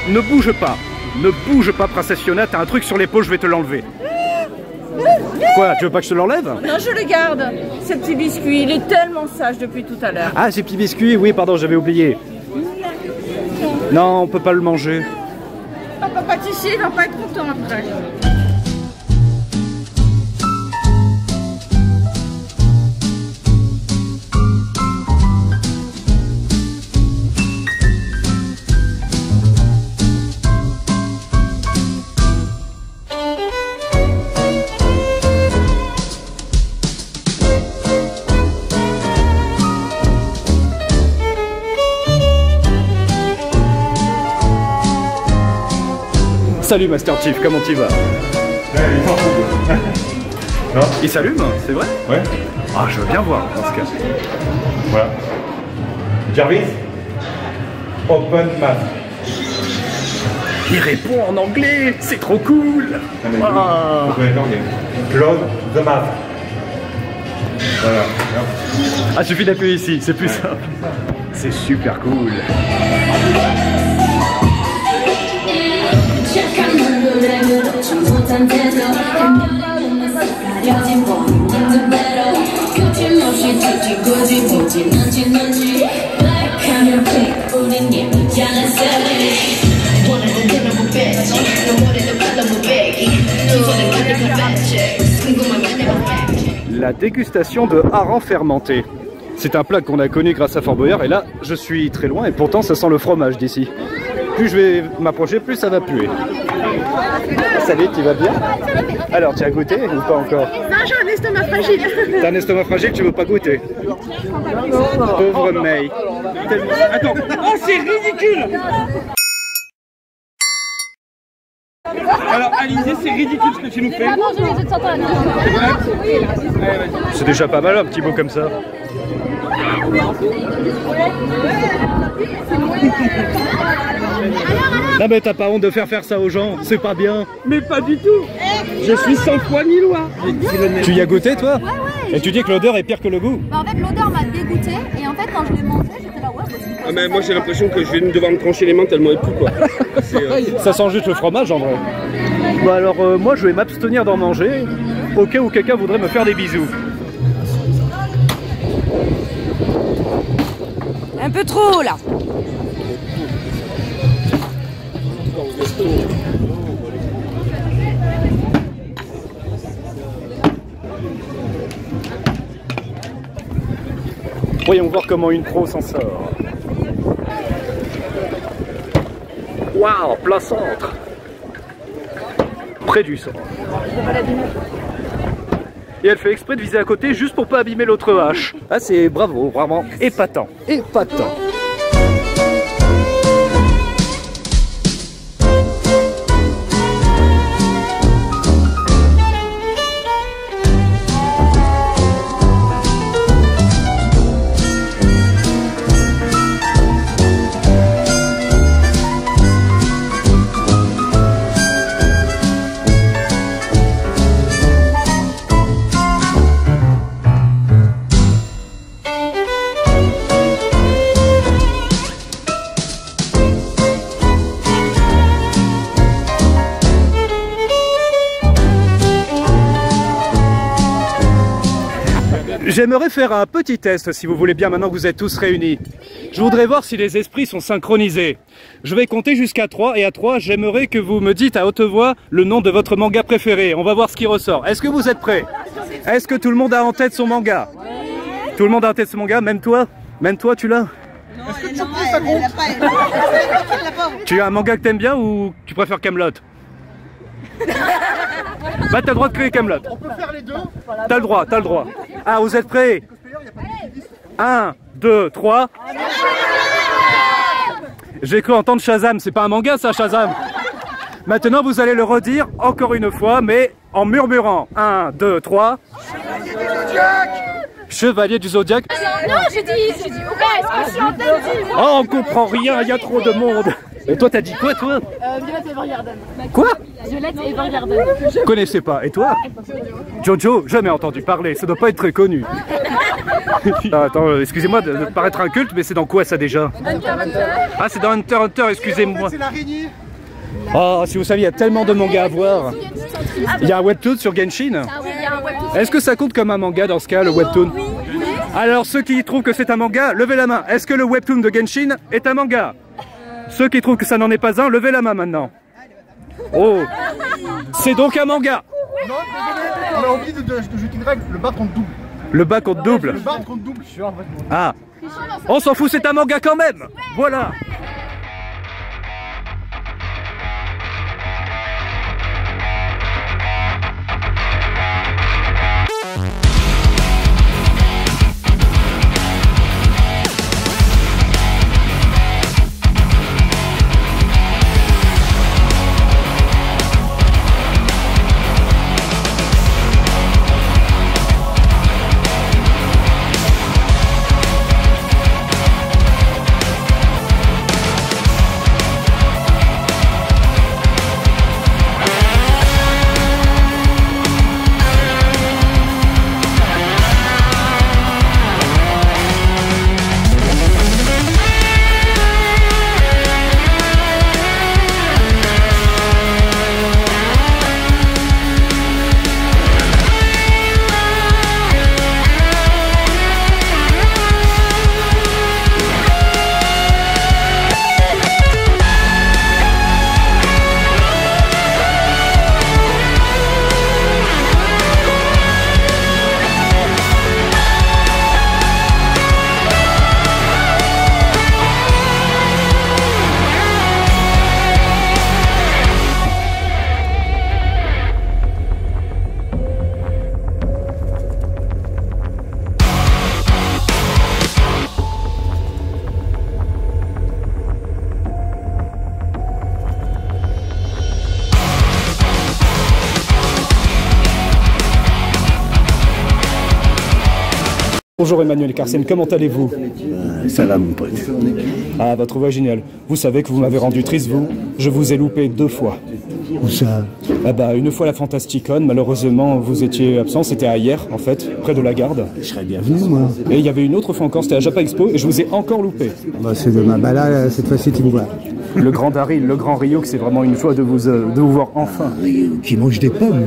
Ne bouge pas. Ne bouge pas, princesse Fiona. T'as un truc sur l'épaule, je vais te l'enlever. Quoi, tu veux pas que je te l'enlève? Non, je le garde. Ce petit biscuit, il est tellement sage depuis tout à l'heure. Ah, ces petits biscuits, oui, pardon, j'avais oublié. Non, on peut pas le manger. Papa pâtissier, il va pas être content après. Salut Master Chief, comment tu vas? Il s'allume, c'est vrai? Ouais. Ah, je veux bien voir dans ce cas. Voilà. Jarvis, open mask. Il répond en anglais, c'est trop cool. Ah. Close the mask. Voilà. Ah, suffit d'appuyer ici, c'est plus simple. C'est super cool. La dégustation de hareng fermenté. C'est un plat qu'on a connu grâce à Fort Boyard et là je suis très loin et pourtant ça sent le fromage d'ici. Plus je vais m'approcher, plus ça va puer. Salut, tu vas bien? Alors, tu as goûté ou pas encore? Non, j'ai un estomac fragile. T'as un estomac fragile, tu veux pas goûter? Pauvre May. Attends, oh c'est ridicule! Alors Alizé, c'est ridicule ce que tu nous fais. C'est déjà pas mal un petit mot comme ça. Non mais t'as pas honte de faire ça aux gens, c'est pas bien. Mais pas du tout. Je suis sans foi ni loi. Tu y as goûté toi? Ouais. Et tu dis que l'odeur est pire que le goût? Bah en fait l'odeur m'a dégoûté et en fait quand je l'ai mangé j'étais là ouais Ah mais moi j'ai l'impression que je vais devoir me trancher les mains tellement elle pue quoi. Ça sent juste le fromage en vrai. Bon alors moi je vais m'abstenir d'en manger au cas où quelqu'un voudrait me faire des bisous. Un peu trop là. Voyons voir comment une pro s'en sort. Waouh, plein centre. Près du centre. Et elle fait exprès de viser à côté juste pour pas abîmer l'autre hache. Ah c'est bravo, vraiment épatant. Épatant. J'aimerais faire un petit test, si vous voulez bien, maintenant que vous êtes tous réunis. Je voudrais voir si les esprits sont synchronisés. Je vais compter jusqu'à 3, et à 3, j'aimerais que vous me dites à haute voix le nom de votre manga préféré. On va voir ce qui ressort. Est-ce que vous êtes prêts? Est-ce que tout le monde a en tête son manga? Tout le monde a en tête son manga, même toi? Même toi, tu l'as? Tu as un manga que t'aimes bien ou tu préfères Kaamelott? Bah t'as le droit de créer Kaamelott. On peut faire les deux. T'as le droit, t'as le droit. Ah, vous êtes prêts? 1, 2, 3. J'ai cru entendre Shazam, c'est pas un manga ça, Shazam. Maintenant vous allez le redire encore une fois, mais en murmurant. 1, 2, 3. Chevalier du Zodiaque. Non, j'ai dit, ouais, je suis en tête. Oh, on comprend rien, il y a trop de monde. Et toi, t'as dit quoi, toi? Violette Evergarden. Quoi? Violette Evergarden. Je connaissais pas. Et toi? Jojo, jamais entendu parler, ça doit pas être très connu. Attends, excusez-moi de paraître inculte, mais c'est dans quoi ça déjà? Ah, c'est dans Hunter x Hunter, excusez-moi. C'est l'araignée. Oh, si vous saviez, il y a tellement de mangas à voir. Il y a un webtoon sur Genshin. Est-ce que ça compte comme un manga dans ce cas, le webtoon? Alors, ceux qui trouvent que c'est un manga, levez la main. Est-ce que le webtoon de Genshin est un manga? Ceux qui trouvent que ça n'en est pas un, levez la main maintenant. Oh, c'est donc un manga. Non, désolé, on a oublié de jeter une règle, le bas contre double. Le bas contre double. Le bas contre double. Ah, on s'en fout, c'est un manga quand même. Voilà. Bonjour Emmanuel Carsen, comment allez-vous? Ça va mon pote. Ah, votre voix est géniale. Vous savez que vous m'avez rendu triste, vous? Je vous ai loupé 2 fois. Où ça? Ah bah, une fois à la Fantasticon, malheureusement vous étiez absent, c'était à hier en fait, près de la Garde. Je serais bienvenu moi. Et il y avait une autre fois encore, c'était à Japan Expo, et je vous ai encore loupé. Bah c'est demain, bah là, cette fois-ci tu me vois. Le grand Daryl, le grand Ryuk, c'est vraiment une joie de vous voir enfin. Qui mange des pommes.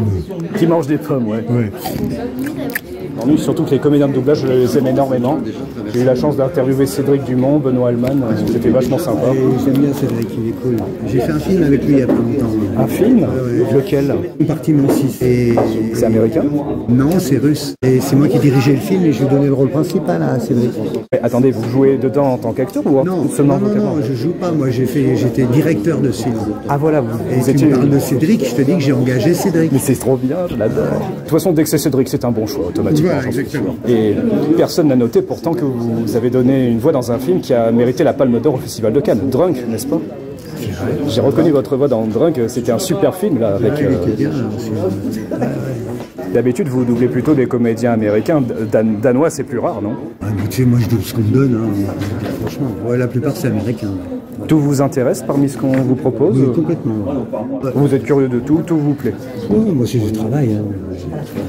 Qui mange des pommes, ouais. Ouais. Surtout que les comédiens de doublage, je les aime énormément. J'ai eu la chance d'interviewer Cédric Dumont, Benoît Alman, c'était vachement sympa. Et j'aime bien Cédric, il est cool. J'ai fait un film avec lui il y a pas longtemps. Un film? Lequel? Partie mon 6. Et... C'est américain? Non, c'est russe. Et c'est moi qui dirigeais le film et je lui donnais le rôle principal à Cédric. Mais attendez, vous jouez dedans en tant qu'acteur ou seulement non, je joue pas. Moi, j'étais directeur de ce film. Ah voilà, et tu me parles de Cédric, je te dis que j'ai engagé Cédric. Mais c'est trop bien, je l'adore. De toute façon, dès que c'est Cédric, c'est un bon choix, automatiquement. Voilà, exactement. Et personne n'a noté pourtant que vous avez donné une voix dans un film qui a mérité la Palme d'Or au Festival de Cannes. Drunk, n'est-ce pas? J'ai reconnu votre voix dans Drunk, c'était un super film là. Avec, D'habitude, vous doublez plutôt des comédiens américains. Danois, c'est plus rare, non? Tu sais, moi je double ce qu'on me donne, hein. Franchement. Ouais, la plupart c'est américain. Tout vous intéresse parmi ce qu'on vous propose? Oui, complètement. Vous êtes curieux de tout, tout vous plaît? Oui, moi c'est du travail. Hein.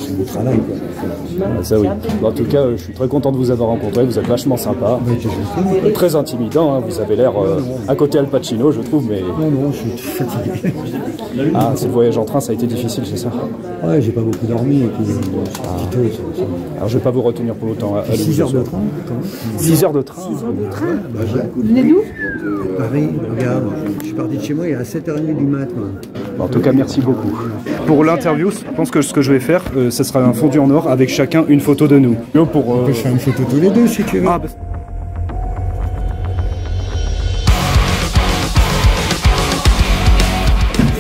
c'est mon travail, quoi. Ah, ça oui. En tout cas, je suis très content de vous avoir rencontré, vous êtes vachement sympa. Très intimidant, hein. Vous avez l'air à côté Al Pacino, je trouve, mais... Non, je suis fatigué. Ah, c'est le voyage en train, ça a été difficile, c'est ça? Ouais, j'ai pas beaucoup dormi, et puis Alors je vais pas vous retenir pour longtemps. 6 heures de train, quand même. 6 heures de train. Venez d'où? Paris, regarde, je suis parti de chez moi il y a 7h30 du mat, moi. En tout cas, merci beaucoup. Pour l'interview, je pense que ce que je vais faire, ce sera un fondu en or avec chacun une photo de nous. On peut faire une photo tous les deux, si tu veux. Ah, bah...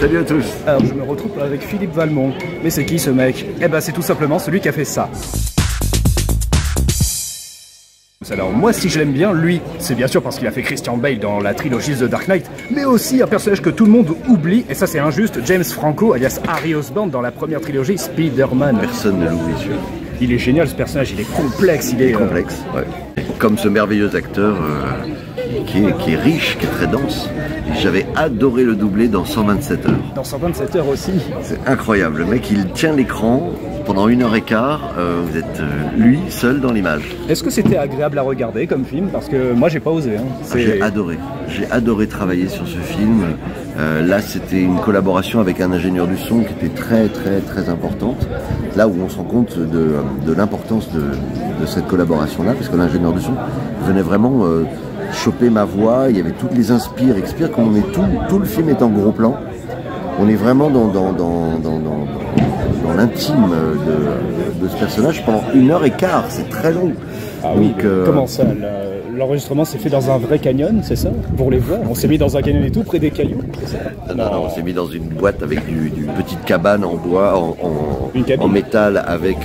Salut à tous. Alors je me retrouve avec Philippe Valmont. Mais c'est qui ce mec? Eh ben c'est tout simplement celui qui a fait ça. Alors moi si je l'aime bien, lui, c'est bien sûr parce qu'il a fait Christian Bale dans la trilogie The Dark Knight, mais aussi un personnage que tout le monde oublie, et ça c'est injuste, James Franco, alias Harry Osborn dans la première trilogie Spider-Man. Personne ne l'oublie celui-là. Il est génial ce personnage, il est complexe, il est... complexe, ouais. Comme ce merveilleux acteur qui est riche, qui est très dense. J'avais adoré le doubler dans 127 heures. Dans 127 heures aussi. C'est incroyable, le mec il tient l'écran pendant 1h15, vous êtes lui seul dans l'image. Est-ce que c'était agréable à regarder comme film? Parce que moi j'ai pas osé. Hein. J'ai adoré travailler sur ce film. Là c'était une collaboration avec un ingénieur du son qui était très importante. Là où on se rend compte de l'importance de cette collaboration-là, parce que l'ingénieur du son venait vraiment choper ma voix, il y avait toutes les inspire, expire, comme on est tout le film est en gros plan. On est vraiment dans l'intime de ce personnage pendant 1h15, c'est très long. Ah oui, comment ça? L'enregistrement s'est fait dans un vrai canyon, c'est ça? Pour les voir? On s'est mis dans un canyon et tout, près des cailloux, c'est ça? Non, on s'est mis dans une boîte avec d'une petite cabane en bois, en métal, avec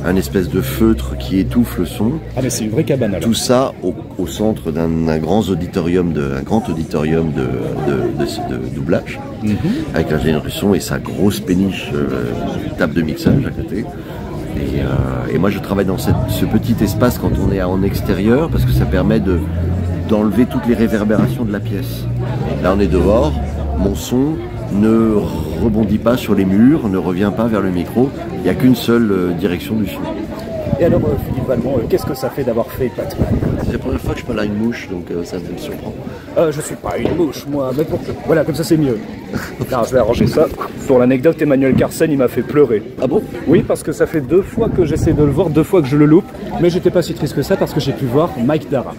un espèce de feutre qui étouffe le son. Ah mais c'est une vraie cabane alors. Tout ça au centre d'un grand auditorium de doublage, avec l'ingénieur du son et sa grosse péniche table de mixage à côté. Et moi je travaille dans ce petit espace quand on est en extérieur parce que ça permet d'enlever toutes les réverbérations de la pièce. Là on est dehors, mon son ne rebondit pas sur les murs, ne revient pas vers le micro, il n'y a qu'une seule direction du son. Et alors Philippe Valmont, qu'est-ce que ça fait d'avoir fait Batman? C'est la première fois que je parle à une mouche, donc ça me surprend. Je suis pas une mouche moi, mais voilà, comme ça c'est mieux. Alors, je vais arranger ça. Pour l'anecdote, Emmanuel Carsen il m'a fait pleurer. Ah bon? Oui, parce que ça fait 2 fois que j'essaie de le voir, 2 fois que je le loupe, mais j'étais pas si triste que ça parce que j'ai pu voir Mike Dara.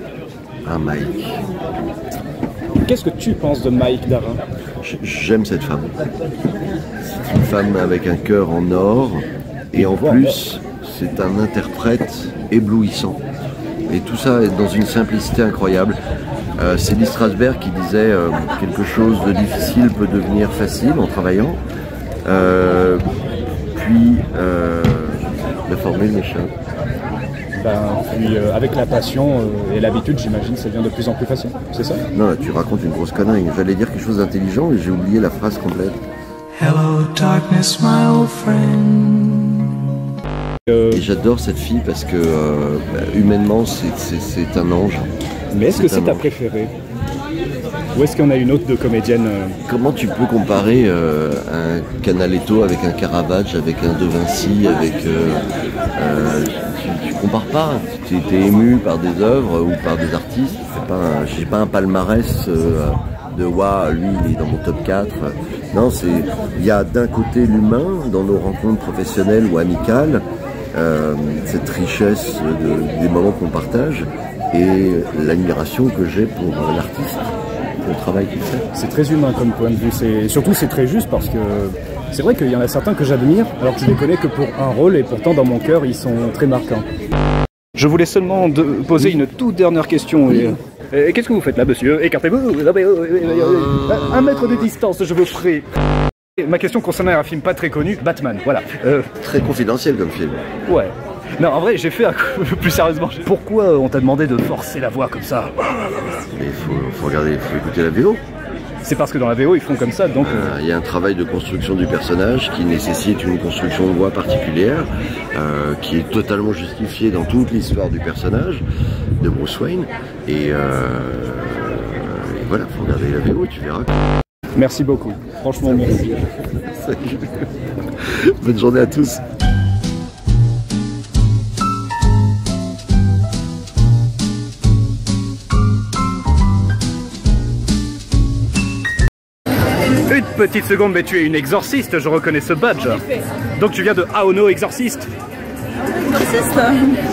Ah Mike. Qu'est-ce que tu penses de Mike Dara? J'aime cette femme. C'est une femme avec un cœur en or, et en plus c'est un interprète éblouissant. Et tout ça est dans une simplicité incroyable. C'est Lee Strasberg qui disait quelque chose de difficile peut devenir facile en travaillant. Puis la formule m'échappe. Puis avec la passion et l'habitude, j'imagine, ça devient de plus en plus facile, c'est ça? Non, là, tu racontes une grosse connerie. J'allais dire quelque chose d'intelligent et j'ai oublié la phrase complète. Hello darkness, my old friend. Et j'adore cette fille parce que humainement c'est un ange. Mais est-ce que c'est ta préférée? Ou est-ce qu'il y en a une autre de comédienne Comment tu peux comparer un Canaletto avec un Caravage, avec un De Vinci, avec... tu compares pas, tu es ému par des œuvres ou par des artistes. J'ai pas un palmarès de waouh, lui il est dans mon top 4. Non, il y a d'un côté l'humain dans nos rencontres professionnelles ou amicales, cette richesse des moments qu'on partage et l'admiration que j'ai pour l'artiste, pour le travail qu'il fait. C'est très humain comme point de vue, surtout c'est très juste parce que c'est vrai qu'il y en a certains que j'admire alors que je les connais que pour un rôle et pourtant dans mon cœur ils sont très marquants. Je voulais seulement poser une toute dernière question. Et qu'est-ce que vous faites là, monsieur? Écartez-vous. 1 mètre de distance, je vous prie. Ma question concernait un film pas très connu, Batman, voilà. Très confidentiel comme film. Ouais. Non, en vrai, j'ai fait plus sérieusement. Pourquoi on t'a demandé de forcer la voix comme ça? Mais faut regarder, il faut écouter la VO. C'est parce que dans la VO, ils font comme ça, donc... Il y a un travail de construction du personnage qui nécessite une construction de voix particulière, qui est totalement justifiée dans toute l'histoire du personnage, de Bruce Wayne. Et voilà, faut regarder la VO, tu verras. Merci beaucoup, franchement merci. Bonne journée à tous. petite seconde, mais tu es une exorciste, je reconnais ce badge. Donc tu viens de Aono Exorciste. Exorciste.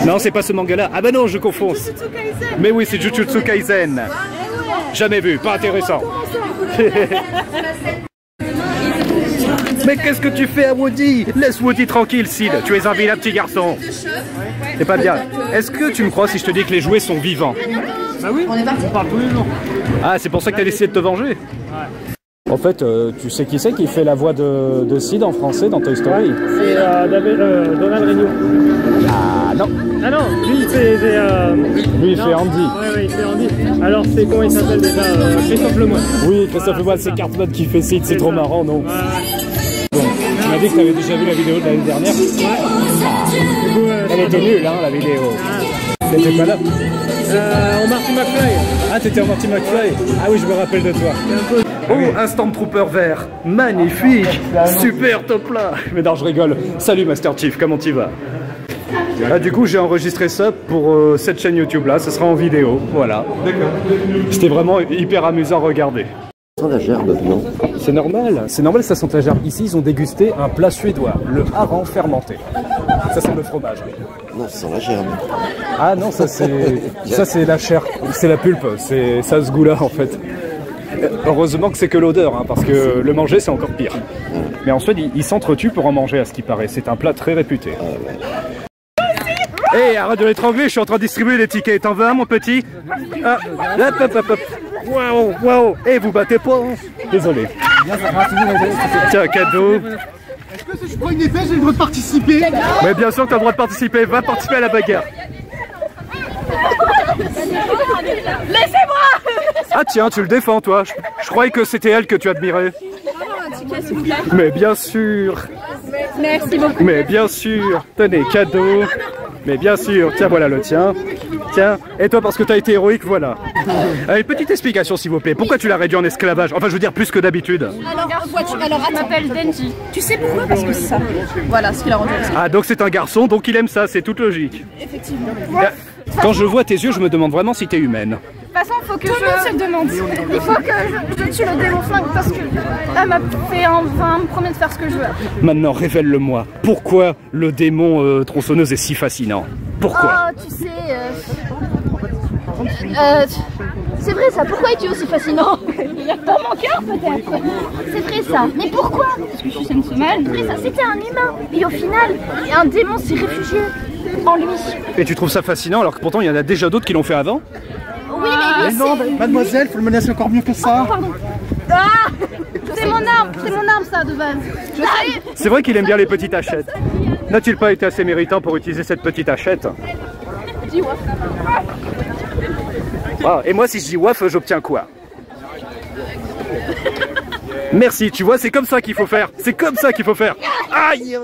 Non, c'est pas ce manga-là. Ah bah non, je confonds. Mais oui, c'est Jujutsu Kaisen. Jamais vu, pas intéressant. Mais qu'est-ce que tu fais à Woody? Laisse Woody tranquille, Sid. Tu es un vilain petit garçon. C'est pas bien. Est-ce que tu me crois si je te dis que les jouets sont vivants? Bah oui, on parle tous les jours. Ah, c'est pour ça que t'as décidé de te venger? Ouais. En fait, tu sais qui c'est qui fait la voix de Sid en français dans Toy Story? C'est Donald Regnault. Ah non. Ah non, lui il fait... Lui il fait Andy. Ouais, il fait Andy. Alors c'est comment il s'appelle déjà Christophe Lemoine. Oui, Christophe Lemoine, c'est Cartman qui fait Sid, c'est trop marrant, non? Ouais. Bon, tu m'as dit que tu avais déjà vu la vidéo de l'année dernière? Elle était nulle, hein, la vidéo. T'étais pas là? En Marty McFly. Ah, t'étais en Marty McFly? Ah oui, je me rappelle de toi. Oh, un Stormtrooper vert. Magnifique. Super top là. Mais non, je rigole. Salut Master Chief, comment tu vas? Ah, du coup, j'ai enregistré ça pour cette chaîne YouTube là. Ça sera en vidéo. Voilà. C'était vraiment hyper amusant à regarder. Ça sent la gerbe, non? C'est normal, ça sent la gerbe. Ici, ils ont dégusté un plat suédois, le hareng fermenté. Ça sent le fromage. Non, ça sent la gerbe. Ah non, ça c'est la chair, c'est la pulpe, c'est ça ce goût-là en fait. Heureusement que c'est que l'odeur, hein, parce que le manger c'est encore pire. Mais ensuite, ils s'entretuent pour en manger à ce qui paraît. C'est un plat très réputé. Hé, hey, arrête de l'étrangler, je suis en train de distribuer les tickets. T'en veux un, mon petit? Ah, hop, hop, hop, hop. Waouh, waouh. Hé, vous battez pas, hein? Désolé. Tiens, cadeau. Est-ce que si je prends une épée, j'ai le droit de participer? Mais bien sûr que t'as le droit de participer. Va participer à la bagarre. Laissez-moi. Ah tiens, tu le défends, toi. Je croyais que c'était elle que tu admirais. Mais bien sûr. Merci beaucoup. Mais bien sûr. Tenez, cadeau. Mais bien sûr. Tiens, voilà le tien. Tiens. Et toi, parce que t'as été héroïque, voilà. Une petite explication, s'il vous plaît. Pourquoi tu l'as réduit en esclavage? Enfin, je veux dire, plus que d'habitude. Alors, je m'appelle Denji. Tu sais pourquoi? Parce que c'est ça. Voilà ce qu'il a rendu. Ah, donc c'est un garçon, donc il aime ça. C'est toute logique. Effectivement. Quand je vois tes yeux, je me demande vraiment si t'es humaine. De toute façon, faut que je se demande. Il faut que je tue le démon flingue parce que elle m'a fait me promet de faire ce que je veux. Maintenant, révèle-le-moi. Pourquoi le démon tronçonneuse est si fascinant? Pourquoi? Oh, tu sais... c'est vrai ça, pourquoi es-tu aussi fascinant? Dans mon cœur peut-être. C'est vrai ça, mais pourquoi? Parce que je suis Sensomal. C'est vrai ça, c'était un humain. Et au final, un démon s'est réfugié en lui. Et tu trouves ça fascinant alors que pourtant il y en a déjà d'autres qui l'ont fait avant? Oui, mais lui, Non, mademoiselle, faut le menacer encore mieux que ça. pardon. Ah, c'est mon arme ça de base. Je sais. C'est vrai qu'il aime bien les petites hachettes. N'a-t-il pas été assez méritant pour utiliser cette petite hachette? Dis ouais. Ah, et moi si je dis waf, j'obtiens quoi? Merci, tu vois, c'est comme ça qu'il faut faire. C'est comme ça qu'il faut faire. Aïe!